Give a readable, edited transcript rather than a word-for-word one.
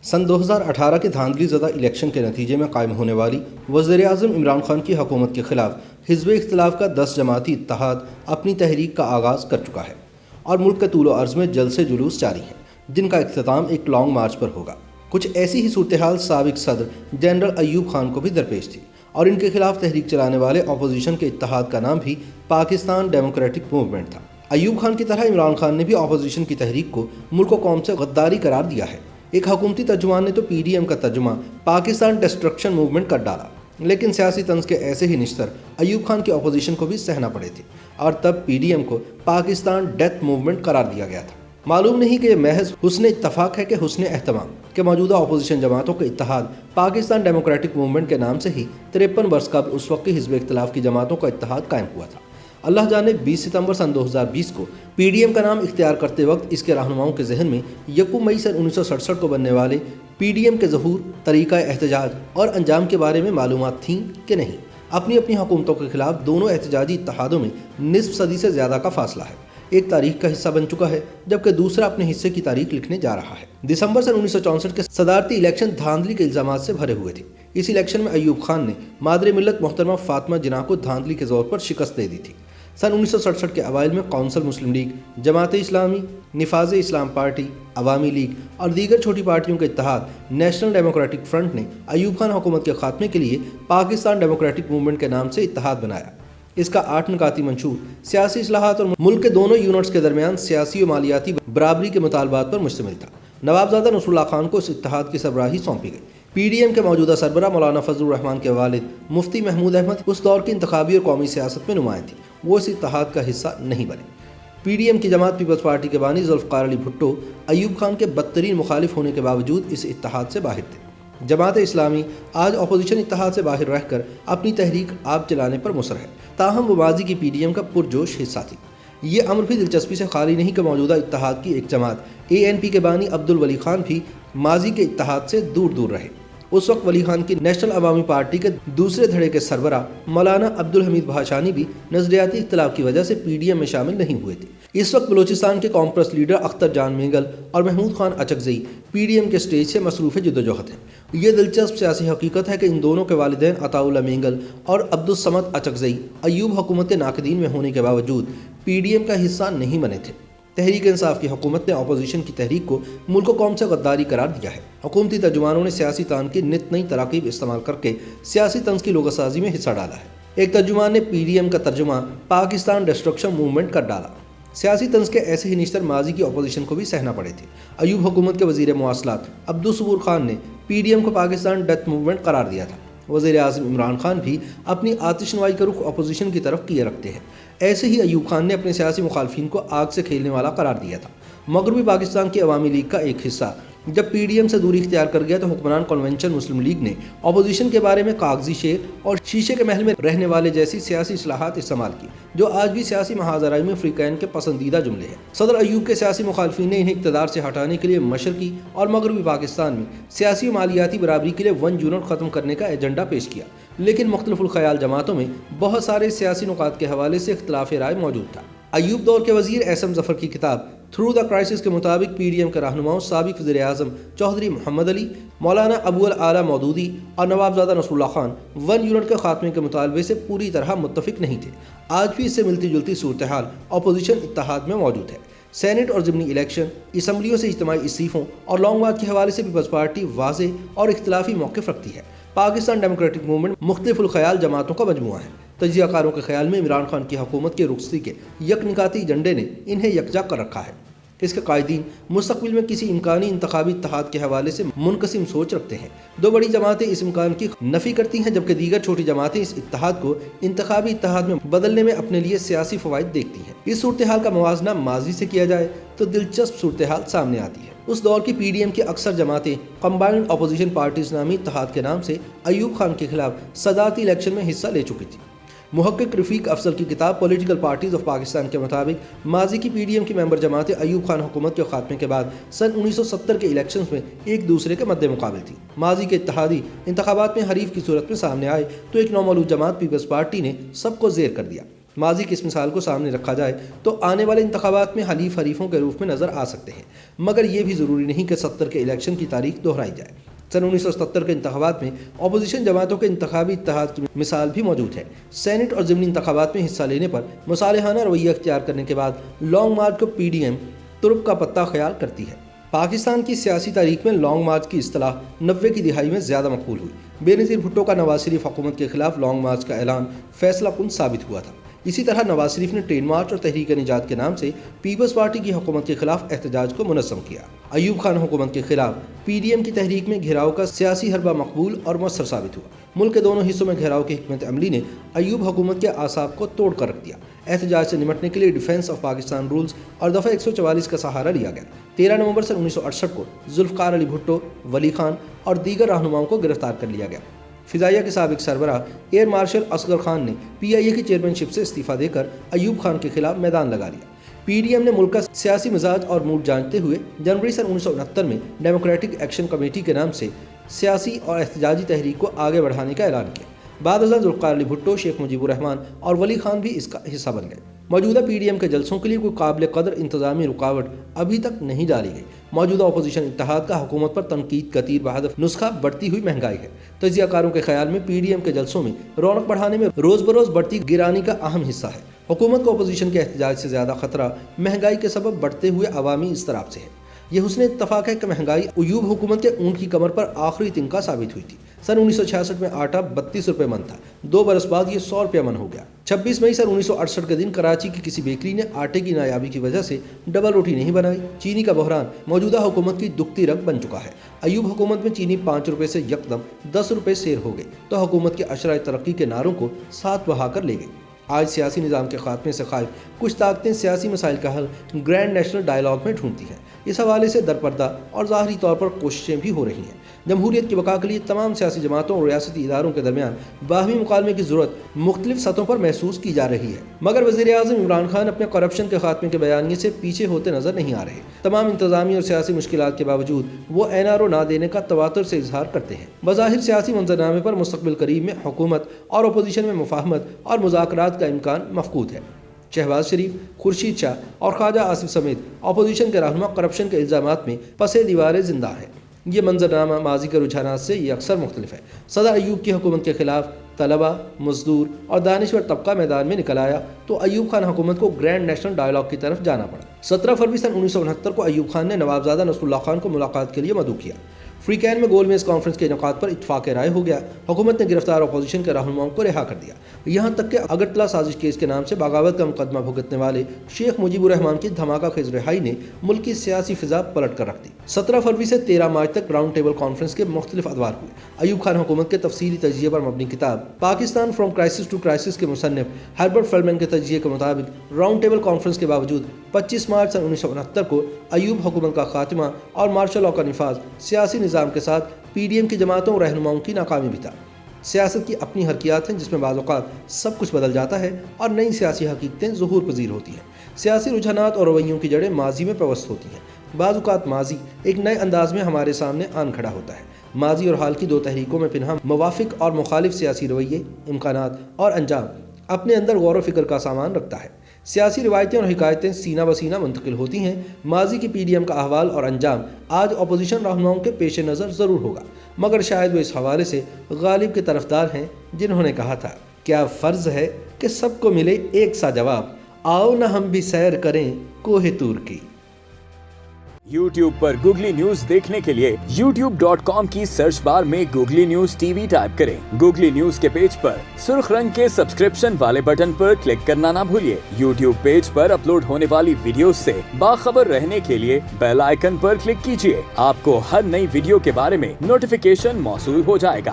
سن 2018 کے دھاندلی زدہ الیکشن کے نتیجے میں قائم ہونے والی وزیر اعظم عمران خان کی حکومت کے خلاف حزب اختلاف کا 10 جماعتی اتحاد اپنی تحریک کا آغاز کر چکا ہے اور ملک کے طول و عرض میں جلسے جلوس جاری ہیں جن کا اختتام ایک لانگ مارچ پر ہوگا۔ کچھ ایسی ہی صورتحال سابق صدر جنرل ایوب خان کو بھی درپیش تھی اور ان کے خلاف تحریک چلانے والے اپوزیشن کے اتحاد کا نام بھی پاکستان ڈیموکریٹک موومنٹ تھا۔ ایوب خان کی طرح عمران خان نے بھی اپوزیشن کی تحریک کو ملک و قوم سے غداری قرار دیا ہے۔ ایک حکومتی ترجمان نے تو پی ڈی ایم کا ترجمہ پاکستان ڈسٹرکشن موومنٹ کر ڈالا، لیکن سیاسی طنز کے ایسے ہی نشتر ایوب خان کی اپوزیشن کو بھی سہنا پڑے تھے اور تب پی ڈی ایم کو پاکستان ڈیتھ موومنٹ قرار دیا گیا تھا۔ معلوم نہیں کہ یہ محض حسن اتفاق ہے کہ حسن اہتمام کہ موجودہ اپوزیشن جماعتوں کا اتحاد پاکستان ڈیموکریٹک موومنٹ کے نام سے ہی 53 برس قبل اس وقت کی حزب اختلاف کی جماعتوں کا اتحاد قائم ہوا تھا۔ اللہ جانے 20 ستمبر سن 2020 کو پی ڈی ایم کا نام اختیار کرتے وقت اس کے رہنماؤں کے ذہن میں 1 مئی سن 1967 کو بننے والے پی ڈی ایم کے ظہور، طریقہ احتجاج اور انجام کے بارے میں معلومات تھیں کہ نہیں۔ اپنی حکومتوں کے خلاف دونوں احتجاجی اتحادوں میں نصف صدی سے زیادہ کا فاصلہ ہے۔ ایک تاریخ کا حصہ بن چکا ہے جبکہ دوسرا اپنے حصے کی تاریخ لکھنے جا رہا ہے۔ دسمبر سن 1964 کے صدارتی الیکشن دھاندلی کے الزامات سے بھرے ہوئے تھے۔ اس الیکشن میں ایوب خان نے مادر ملت محترمہ فاطمہ جناح کو دھاندلی کے زور پر شکست دے دی تھی۔ سن 1967 کے اوائل میں کونسل مسلم لیگ، جماعت اسلامی، نفاذ اسلام پارٹی، عوامی لیگ اور دیگر چھوٹی پارٹیوں کے اتحاد نیشنل ڈیموکریٹک فرنٹ نے ایوب خان حکومت کے خاتمے کے لیے پاکستان ڈیموکریٹک موومنٹ کے نام سے اتحاد بنایا۔ اس کا 8 نکاتی منشور سیاسی اصلاحات اور ملک کے دونوں یونٹس کے درمیان سیاسی و مالیاتی برابری کے مطالبات پر مشتمل تھا۔ نوابزادہ نصر اللہ خان کو اس اتحاد کی سربراہی سونپی گئی۔ پی ڈی ایم کے موجودہ سربراہ مولانا فضل الرحمان کے والد مفتی محمود احمد اس دور کی انتخابی اور قومی سیاست میں نمایاں تھے، وہ اس اتحاد کا حصہ نہیں بنے۔ پی ڈی ایم کی جماعت پیپلز پارٹی کے بانی ذوالفقار علی بھٹو ایوب خان کے بدترین مخالف ہونے کے باوجود اس اتحاد سے باہر تھے۔ جماعت اسلامی آج اپوزیشن اتحاد سے باہر رہ کر اپنی تحریک آپ چلانے پر مصر ہے، تاہم وہ ماضی کی پی ڈی ایم کا پرجوش حصہ تھی۔ یہ امر بھی دلچسپی سے خالی نہیں کہ موجودہ اتحاد کی ایک جماعت اے این پی کے بانی عبدالولی خان بھی ماضی کے اتحاد سے دور دور رہے۔ اس وقت ولی خان کی نیشنل عوامی پارٹی کے دوسرے دھڑے کے سربراہ مولانا عبدالحمید بھاشانی بھی نظریاتی اختلاف کی وجہ سے پی ڈی ایم میں شامل نہیں ہوئے تھے۔ اس وقت بلوچستان کے قوم پرست لیڈر اختر جان مینگل اور Mahmood Khan Achakzai PDM کے سٹیج سے مصروف جدوجہد ہیں۔ یہ دلچسپ سیاسی حقیقت ہے کہ ان دونوں کے والدین عطاء اللہ مینگل اور عبدالصمد اچکزئی ایوب حکومت ناقدین میں ہونے کے باوجود پی ڈی ایم کا حصہ نہیں بنے تھے۔ تحریک انصاف کی حکومت نے اپوزیشن کی تحریک کو ملک و قوم سے غداری قرار دیا ہے۔ حکومتی ترجمانوں نے سیاسی تان کی نت نئی تراکیب استعمال کر کے سیاسی طنز کی لغت سازی میں حصہ ڈالا ہے۔ ایک ترجمان نے پی ڈی ایم کا ترجمہ پاکستان ڈسٹرکشن موومنٹ کر ڈالا۔ سیاسی طنز کے ایسے ہی نشتر ماضی کی اپوزیشن کو بھی سہنا پڑے تھے۔ ایوب حکومت کے وزیر مواصلات عبدالصبور خان نے پی ڈی ایم کو پاکستان ڈیتھ موومنٹ قرار دیا تھا۔ وزیر اعظم عمران خان بھی اپنی آتش نوائی کا رخ اپوزیشن کی طرف کیے رکھتے ہیں۔ ایسے ہی ایوب خان نے اپنے سیاسی مخالفین کو آگ سے کھیلنے والا قرار دیا تھا۔ مغربی پاکستان کی عوامی لیگ کا ایک حصہ جب پی ڈی ایم سے دوری اختیار کر گیا تو حکمران کنونشن مسلم لیگ نے اپوزیشن کے بارے میں کاغذی شعر اور شیشے کے محل میں رہنے والے جیسی سیاسی اصلاحات استعمال کی، جو آج بھی سیاسی محاذرائی میں فریقین کے پسندیدہ جملے ہیں۔ صدر ایوب کے سیاسی مخالفین نے انہیں اقتدار سے ہٹانے کے لیے مشرقی اور مغربی پاکستان میں سیاسی و مالیاتی برابری کے لیے 1 یونٹ ختم کرنے کا ایجنڈا پیش کیا، لیکن مختلف الخیال جماعتوں میں بہت سارے سیاسی نکات کے حوالے سے اختلاف رائے موجود تھا۔ ایوب دور کے وزیر احسن ظفر کی کتاب تھرو دا کرائسس کے مطابق پی ڈی ایم کے رہنماؤں سابق وزیر اعظم چودھری محمد علی، مولانا ابو الاعلیٰ مودودی اور نوابزادہ نصر اللہ خان 1 یونٹ کے خاتمے کے مطالبے سے پوری طرح متفق نہیں تھے۔ آج بھی اس سے ملتی جلتی صورتحال اپوزیشن اتحاد میں موجود ہے۔ سینٹ اور ضمنی الیکشن، اسمبلیوں سے اجتماعی استعفوں اور لانگ مارچ کے حوالے سے پیپلز پارٹی واضح اور اختلافی موقف رکھتی ہے۔ پاکستان ڈیموکریٹک موومنٹ مختلف الخیال جماعتوں کا مجموعہ ہے۔ تجزیہ کاروں کے خیال میں عمران خان کی حکومت کے رخصتی کے یک نکاتی ایجنڈے نے انہیں یکجا کر رکھا ہے۔ اس کے قائدین مستقبل میں کسی امکانی انتخابی اتحاد کے حوالے سے منقسم سوچ رکھتے ہیں۔ 2 بڑی جماعتیں اس امکان کی نفی کرتی ہیں جبکہ دیگر چھوٹی جماعتیں اس اتحاد کو انتخابی اتحاد میں بدلنے میں اپنے لیے سیاسی فوائد دیکھتی ہیں۔ اس صورتحال کا موازنہ ماضی سے کیا جائے تو دلچسپ صورتحال سامنے آتی ہے۔ اس دور کی پی ڈی ایم کی اکثر جماعتیں کمبائنڈ اپوزیشن پارٹیز نامی اتحاد کے نام سے ایوب خان کے خلاف صدارتی الیکشن میں حصہ لے چکی تھی۔ محقق رفیق افضل کی کتاب پولیٹیکل پارٹیز آف پاکستان کے مطابق ماضی کی پی ڈی ایم کی ممبر جماعتیں ایوب خان حکومت کے خاتمے کے بعد سن 1970 کے الیکشنز میں ایک دوسرے کے مد مقابل تھی۔ ماضی کے اتحادی انتخابات میں حریف کی صورت میں سامنے آئے تو ایک نومولود جماعت پیپلز پارٹی نے سب کو زیر کر دیا۔ ماضی کی اس مثال کو سامنے رکھا جائے تو آنے والے انتخابات میں حلیف حریفوں کے روپ میں نظر آ سکتے ہیں، مگر یہ بھی ضروری نہیں کہ 70 کے الیکشن کی تاریخ دہرائی جائے۔ سن 1977 کے انتخابات میں اپوزیشن جماعتوں کے انتخابی اتحاد کی مثال بھی موجود ہے۔ سینٹ اور ضمنی انتخابات میں حصہ لینے پر مصالحانہ رویہ اختیار کرنے کے بعد لانگ مارچ کو پی ڈی ایم ترک کا پتہ خیال کرتی ہے۔ پاکستان کی سیاسی تاریخ میں لانگ مارچ کی اصطلاح 90 کی دہائی میں زیادہ مقبول ہوئی۔ بے نظیر بھٹو کا نواز شریف حکومت کے خلاف لانگ مارچ کا اعلان فیصلہ کن ثابت ہوا تھا۔ اسی طرح نواز شریف نے ٹرین مارچ اور تحریک نجات کے نام سے پیپلز پارٹی کی حکومت کے خلاف احتجاج کو منظم کیا۔ ایوب خان حکومت کے خلاف پی ڈی ایم کی تحریک میں گھیراؤ کا سیاسی حربہ مقبول اور مؤثر ثابت ہوا۔ ملک کے دونوں حصوں میں گھیراؤ کی حکمت عملی نے ایوب حکومت کے اعصاب کو توڑ کر رکھ دیا۔ احتجاج سے نمٹنے کے لیے ڈیفنس آف پاکستان رولز اور دفعہ 144 کا سہارا لیا گیا۔ 13 نومبر سن 1968 کو ذوالفقار علی بھٹو، ولی خان اور دیگر رہنماؤں کو گرفتار کر لیا گیا۔ فضائیہ کے سابق سربراہ ایئر مارشل اصغر خان نے پی آئی اے کی چیئرمین شپ سے استعفیٰ دے کر ایوب خان کے خلاف میدان لگا لیا۔ پی ڈی ایم نے ملک کا سیاسی مزاج اور موڈ جانتے ہوئے جنوری سن 1969 میں ڈیموکریٹک ایکشن کمیٹی کے نام سے سیاسی اور احتجاجی تحریک کو آگے بڑھانے کا اعلان کیا۔ بعد ازاں ذوالفقار علی بھٹو، شیخ مجیب الرحمان اور ولی خان بھی اس کا حصہ بن گئے۔ موجودہ پی ڈی ایم کے جلسوں کے لیے کوئی قابل قدر انتظامی رکاوٹ ابھی تک نہیں ڈالی گئی۔ موجودہ اپوزیشن اتحاد کا حکومت پر تنقید کا تیر بہدف نسخہ بڑھتی ہوئی مہنگائی ہے۔ تجزیہ کاروں کے خیال میں پی ڈی ایم کے جلسوں میں رونق بڑھانے میں روز بروز بڑھتی گرانی کا اہم حصہ ہے۔ حکومت کو اپوزیشن کے احتجاج سے زیادہ خطرہ مہنگائی کے سبب بڑھتے ہوئے عوامی اضطراب سے ہے۔ یہ حسن اتفاق ہے کہ مہنگائی ایوب حکومت کے اونٹ کی کمر پر آخری تنکا ثابت ہوئی تھی۔ سن 1966 میں آٹا 32 روپے من تھا، 2 برس بعد یہ 100 روپے من ہو گیا۔ 26 مئی سن 1968 کے دن کراچی کی کسی بیکری نے آٹے کی نایابی کی وجہ سے ڈبل روٹی نہیں بنائی۔ چینی کا بحران موجودہ حکومت کی دکھتی رگ بن چکا ہے۔ ایوب حکومت میں چینی 5 روپے سے یکدم 10 روپے سیر ہو گئی تو حکومت کے اشرۂ ترقی کے نعروں کو ساتھ بہا کر لے گئی۔ آج سیاسی نظام کے خاتمے سے خائف کچھ طاقتیں سیاسی مسائل کا حل گرینڈ نیشنل ڈائیلاگ میں ڈھونڈتی ہیں۔ اس حوالے سے درپردہ اور ظاہری طور پر کوششیں بھی ہو رہی ہیں۔ جمہوریت کی بقا کے لیے تمام سیاسی جماعتوں اور ریاستی اداروں کے درمیان باہمی مکالمے کی ضرورت مختلف سطحوں پر محسوس کی جا رہی ہے، مگر وزیر اعظم عمران خان اپنے کرپشن کے خاتمے کے بیانیے سے پیچھے ہوتے نظر نہیں آ رہے۔ تمام انتظامی اور سیاسی مشکلات کے باوجود وہ این آر او نہ دینے کا تواتر سے اظہار کرتے ہیں۔ بظاہر سیاسی منظرنامے پر مستقبل قریب میں حکومت اور اپوزیشن میں مفاہمت اور مذاکرات کا امکان مفقود ہے۔ شہباز شریف، خورشید شاہ اور خواجہ آصف سمیت اپوزیشن کے رہنما کرپشن کے الزامات میں پس دیوار زندہ ہیں۔ یہ منظرنامہ ماضی کے رجحانات سے یہ اکثر مختلف ہے۔ صدر ایوب کی حکومت کے خلاف طلبہ، مزدور اور دانشور طبقہ میدان میں نکل آیا تو ایوب خان حکومت کو گرینڈ نیشنل ڈائیلاگ کی طرف جانا پڑا۔ 17 فروری سن 1969 کو ایوب خان نے نوابزادہ نصر اللہ خان کو ملاقات کے لیے مدعو کیا۔ فری کین میں گول میز کانفرنس کے انعقاد پر اتفاق رائے ہو گیا۔ حکومت نے گرفتار اپوزیشن کے رہنماؤں کو رہا کر دیا، یہاں تک کہ اگرتلہ سازش کیس کے نام سے بغاوت کا مقدمہ بھگتنے والے شیخ مجیب الرحمان کی دھماکہ خیز رہائی نے ملک کی سیاسی فضا پلٹ کر رکھ دی۔ 17 فروری سے 13 مارچ تک راؤنڈ ٹیبل کانفرنس کے مختلف ادوار ہوئے۔ ایوب خان حکومت کے تفصیلی تجزیے پر مبنی کتاب Pakistan from crisis to crisis کے مصنف ہربرٹ فیلمین کے تجزیے کے مطابق راؤنڈ ٹیبل کانفرنس کے باوجود 25 مارچ سن 1969 کو ایوب حکومت کا خاتمہ اور مارشل لاء کا نفاذ سیاسی نظام کے ساتھ پی ڈی ایم کی جماعتوں اور رہنماؤں کی ناکامی بھی تھا۔ سیاست کی اپنی حرکیات ہیں جس میں بعض اوقات سب کچھ بدل جاتا ہے اور نئی سیاسی حقیقتیں ظہور پذیر ہوتی ہیں۔ سیاسی رجحانات اور رویوں کی جڑیں ماضی میں پیوست ہوتی ہیں۔ بعض اوقات ماضی ایک نئے انداز میں ہمارے سامنے آن کھڑا ہوتا ہے۔ ماضی اور حال کی دو تحریکوں میں پنہاں موافق اور مخالف سیاسی رویے، امکانات اور انجام اپنے اندر غور و فکر کا سامان رکھتا ہے۔ سیاسی روایتیں اور حکایتیں سینہ بسینہ منتقل ہوتی ہیں۔ ماضی کی پی ڈی ایم کا احوال اور انجام آج اپوزیشن رہنماؤں کے پیش نظر ضرور ہوگا، مگر شاید وہ اس حوالے سے غالب کے طرفدار ہیں جنہوں نے کہا تھا، کیا فرض ہے کہ سب کو ملے ایک سا جواب، آؤ نہ ہم بھی سیر کریں کوہ طور کی۔ YouTube پر گوگلی نیوز دیکھنے کے لیے youtube.com کی سرچ بار میں googly news T V type کریں۔ گوگلی نیوز کے پیج پر سرخ رنگ کے سبسکرپشن والے بٹن پر کلک کرنا نہ بھولیے۔ YouTube پیج پر اپلوڈ ہونے والی ویڈیوز سے باخبر رہنے کے لیے بیل آئیکن پر کلک کیجیے۔ آپ کو ہر نئی ویڈیو کے بارے میں نوٹیفیکیشن موصول ہو جائے گا۔